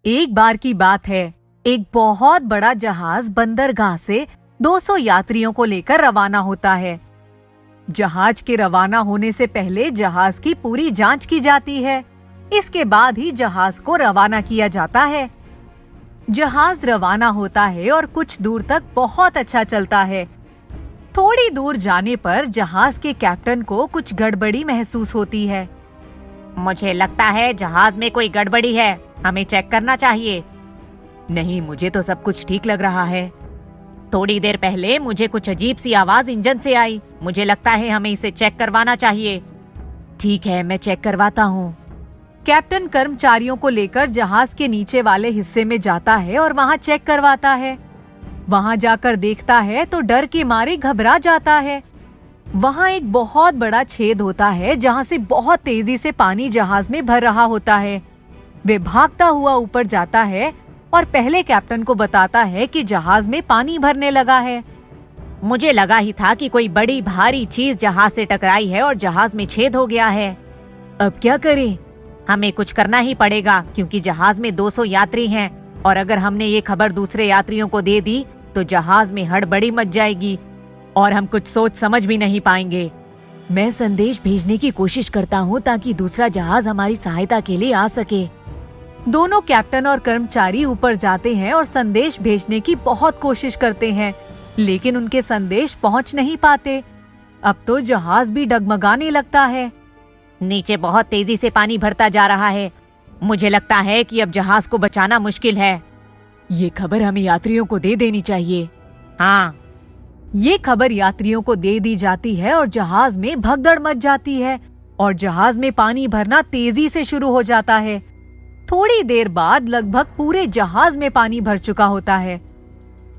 एक बार की बात है, एक बहुत बड़ा जहाज बंदरगाह से 200 यात्रियों को लेकर रवाना होता है। जहाज के रवाना होने से पहले जहाज की पूरी जांच की जाती है। इसके बाद ही जहाज को रवाना किया जाता है। जहाज रवाना होता है और कुछ दूर तक बहुत अच्छा चलता है। थोड़ी दूर जाने पर जहाज के कैप्टन को कुछ गड़बड़ी महसूस होती है। मुझे लगता है जहाज में कोई गड़बड़ी है, हमें चेक करना चाहिए। नहीं, मुझे तो सब कुछ ठीक लग रहा है। थोड़ी देर पहले मुझे कुछ अजीब सी आवाज इंजन से आई। मुझे लगता है हमें इसे चेक करवाना चाहिए। ठीक है, मैं चेक करवाता हूँ। कैप्टन कर्मचारियों को लेकर जहाज के नीचे वाले हिस्से में जाता है और वहाँ चेक करवाता है। वहाँ जाकर देखता है तो डर के मारे घबरा जाता है। वहाँ एक बहुत बड़ा छेद होता है जहाँ से बहुत तेजी से पानी जहाज में भर रहा होता है। वे भागता हुआ ऊपर जाता है और पहले कैप्टन को बताता है कि जहाज में पानी भरने लगा है। मुझे लगा ही था कि कोई बड़ी भारी चीज जहाज से टकराई है और जहाज में छेद हो गया है। अब क्या करें? हमें कुछ करना ही पड़ेगा क्योंकि जहाज में 200 यात्री हैं और अगर हमने ये खबर दूसरे यात्रियों को दे दी तो जहाज में हड़बड़ी मच जाएगी और हम कुछ सोच समझ भी नहीं पाएंगे। मैं संदेश भेजने की कोशिश करता हूँ ताकि दूसरा जहाज हमारी सहायता के लिए आ सके। दोनों कैप्टन और कर्मचारी ऊपर जाते हैं और संदेश भेजने की बहुत कोशिश करते हैं, लेकिन उनके संदेश पहुँच नहीं पाते। अब तो जहाज भी डगमगाने लगता है। नीचे बहुत तेजी से पानी भरता जा रहा है। मुझे लगता है कि अब जहाज को बचाना मुश्किल है। ये खबर हमें यात्रियों को दे देनी चाहिए। हाँ, ये खबर यात्रियों को दे दी जाती है और जहाज में भगदड़ मच जाती है और जहाज में पानी भरना तेजी से शुरू हो जाता है। थोड़ी देर बाद लगभग पूरे जहाज में पानी भर चुका होता है।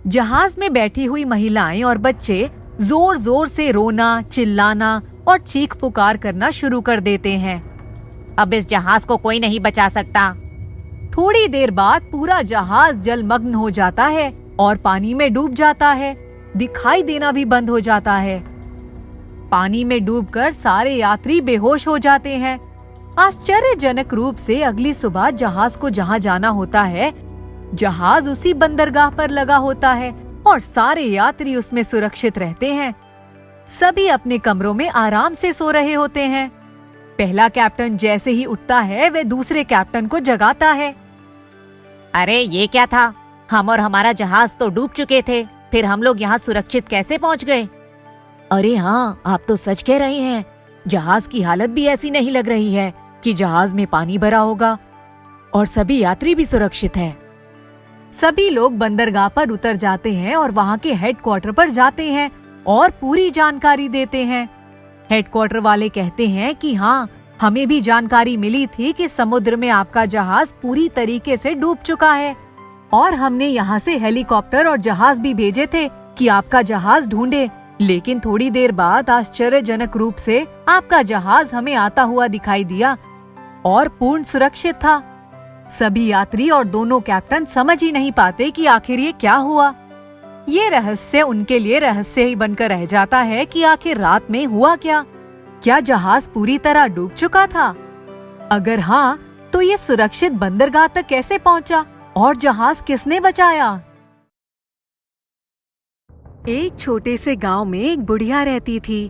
जहाज में बैठी हुई महिलाएं और बच्चे जोर जोर से रोना, चिल्लाना और चीख पुकार करना शुरू कर देते हैं। अब इस जहाज को कोई नहीं बचा सकता। थोड़ी देर बाद पूरा जहाज जलमग्न हो जाता है और पानी में डूब जाता है। दिखाई देना भी बंद हो जाता है। पानी में डूबकर सारे यात्री बेहोश हो जाते हैं। आश्चर्यजनक रूप से अगली सुबह जहाज को जहां जाना होता है, जहाज उसी बंदरगाह पर लगा होता है और सारे यात्री उसमें सुरक्षित रहते हैं। सभी अपने कमरों में आराम से सो रहे होते हैं। पहला कैप्टन जैसे ही उठता है वे दूसरे कैप्टन को जगाता है। अरे ये क्या था? हम और हमारा जहाज तो डूब चुके थे, फिर हम लोग यहाँ सुरक्षित कैसे पहुँच गए? अरे हाँ, आप तो सच कह रहे हैं। जहाज की हालत भी ऐसी नहीं लग रही है कि जहाज में पानी भरा होगा और सभी यात्री भी सुरक्षित हैं। सभी लोग बंदरगाह पर उतर जाते हैं और वहाँ के हेडक्वार्टर पर जाते हैं और पूरी जानकारी देते हैं। हेडक्वार्टर वाले कहते हैं कि हाँ, हमें भी जानकारी मिली थी कि समुद्र में आपका जहाज पूरी तरीके से डूब चुका है और हमने यहाँ से हेलीकॉप्टर और जहाज भी भेजे थे कि आपका जहाज ढूंढे, लेकिन थोड़ी देर बाद आश्चर्यजनक रूप से आपका जहाज हमें आता हुआ दिखाई दिया और पूर्ण सुरक्षित था। सभी यात्री और दोनों कैप्टन समझ ही नहीं पाते कि आखिर ये क्या हुआ। ये रहस्य उनके लिए रहस्य ही बनकर रह जाता है कि आखिर रात में हुआ क्या? क्या जहाज पूरी तरह डूब चुका था? अगर हाँ, तो ये सुरक्षित बंदरगाह तक कैसे पहुंचा और जहाज किसने बचाया? एक छोटे से गांव में एक बुढ़िया रहती थी।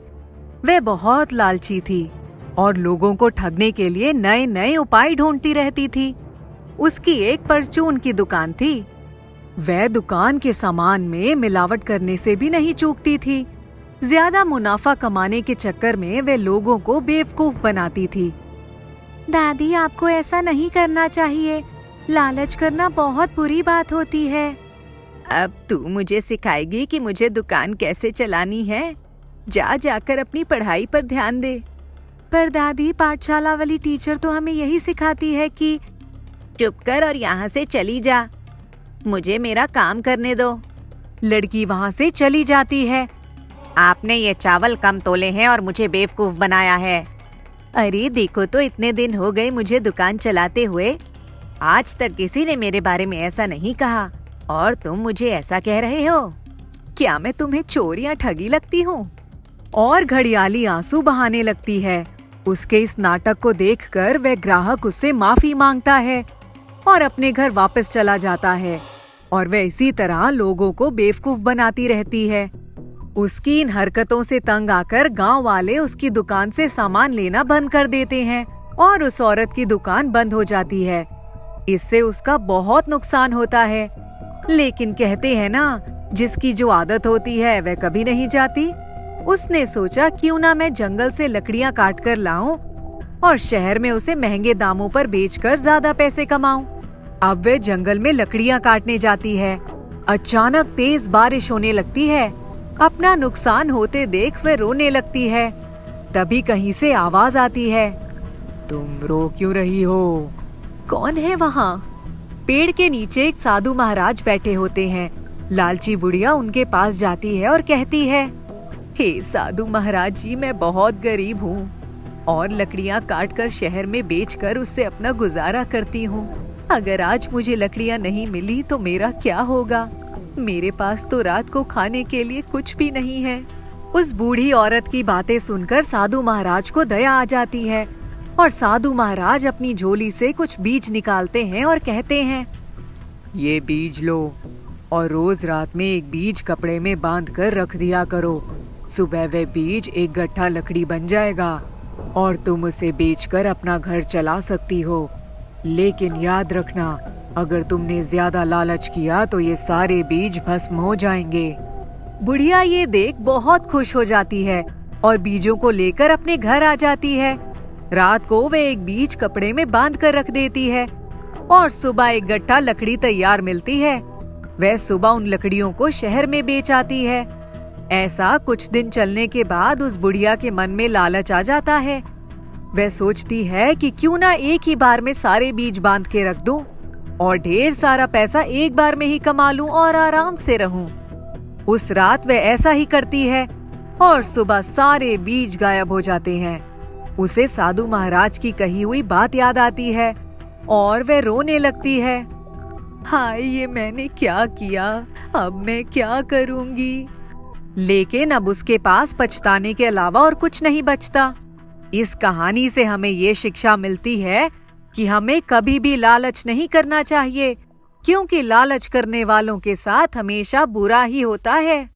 वह बहुत लालची थी और लोगों को ठगने के लिए नए नए उपाय ढूंढती रहती थी। उसकी एक परचून की दुकान थी। वह दुकान के सामान में मिलावट करने से भी नहीं चूकती थी। ज्यादा मुनाफा कमाने के चक्कर में वह लोगों को बेवकूफ बनाती थी। दादी, आपको ऐसा नहीं करना चाहिए। लालच करना बहुत बुरी बात होती है। अब तू मुझे सिखाएगी कि मुझे दुकान कैसे चलानी है। जाकर अपनी पढ़ाई पर ध्यान दे। पर दादी, पाठशाला वाली टीचर तो हमें यही सिखाती है कि चुप कर और यहाँ से चली जा, मुझे मेरा काम करने दो। लड़की वहाँ से चली जाती है। आपने ये चावल कम तोले हैं और मुझे बेवकूफ बनाया है। अरे देखो तो, इतने दिन हो गए मुझे दुकान चलाते हुए, आज तक किसी ने मेरे बारे में ऐसा नहीं कहा और तुम मुझे ऐसा कह रहे हो? क्या मैं तुम्हें चोर या ठगी लगती हूँ? और घड़ियाली आंसू बहाने लगती है। उसके इस नाटक को देखकर वह ग्राहक उससे माफी मांगता है और अपने घर वापस चला जाता है और वह इसी तरह लोगों को बेवकूफ बनाती रहती है। उसकी इन हरकतों से तंग आकर गांव वाले उसकी दुकान से सामान लेना बंद कर देते हैं और उस औरत की दुकान बंद हो जाती है। इससे उसका बहुत नुकसान होता है, लेकिन कहते हैं ना, जिसकी जो आदत होती है वह कभी नहीं जाती। उसने सोचा क्यों ना मैं जंगल से लकड़ियां काट कर लाऊं और शहर में उसे महंगे दामों पर बेचकर ज्यादा पैसे कमाऊं। अब वह जंगल में लकड़ियां काटने जाती है। अचानक तेज बारिश होने लगती है। अपना नुकसान होते देख वह रोने लगती है। तभी कहीं से आवाज आती है, तुम रो क्यों रही हो? कौन है वहाँ? पेड़ के नीचे एक साधु महाराज बैठे होते हैं। लालची बुढ़िया उनके पास जाती है और कहती है, हे साधु महाराज जी, मैं बहुत गरीब हूँ और लकड़ियाँ काटकर शहर में बेचकर उससे अपना गुजारा करती हूँ। अगर आज मुझे लकड़ियाँ नहीं मिली तो मेरा क्या होगा? मेरे पास तो रात को खाने के लिए कुछ भी नहीं है। उस बूढ़ी औरत की बातें सुनकर साधु महाराज को दया आ जाती है और साधु महाराज अपनी झोली से कुछ बीज निकालते हैं और कहते हैं, ये बीज लो और रोज रात में एक बीज कपड़े में बांध कर रख दिया करो। सुबह वह बीज एक गट्ठा लकड़ी बन जाएगा और तुम उसे बेचकर अपना घर चला सकती हो। लेकिन याद रखना, अगर तुमने ज्यादा लालच किया तो ये सारे बीज भस्म हो जाएंगे। बुढ़िया ये देख बहुत खुश हो जाती है और बीजों को लेकर अपने घर आ जाती है। रात को वह एक बीज कपड़े में बांध कर रख देती है और सुबह एक गट्ठा लकड़ी तैयार मिलती है। वह सुबह उन लकड़ियों को शहर में बेच आती है। ऐसा कुछ दिन चलने के बाद उस बुढ़िया के मन में लालच आ जाता है। वह सोचती है कि क्यों ना एक ही बार में सारे बीज बांध के रख दूं और ढेर सारा पैसा एक बार में ही कमा लूं और आराम से रहूं। उस रात वह ऐसा ही करती है और सुबह सारे बीज गायब हो जाते हैं। उसे साधु महाराज की कही हुई बात याद आती है और वह रोने लगती है। हाय, ये मैंने क्या किया? अब मैं क्या करूंगी? लेकिन अब उसके पास पछताने के अलावा और कुछ नहीं बचता। इस कहानी से हमें ये शिक्षा मिलती है कि हमें कभी भी लालच नहीं करना चाहिए, क्योंकि लालच करने वालों के साथ हमेशा बुरा ही होता है।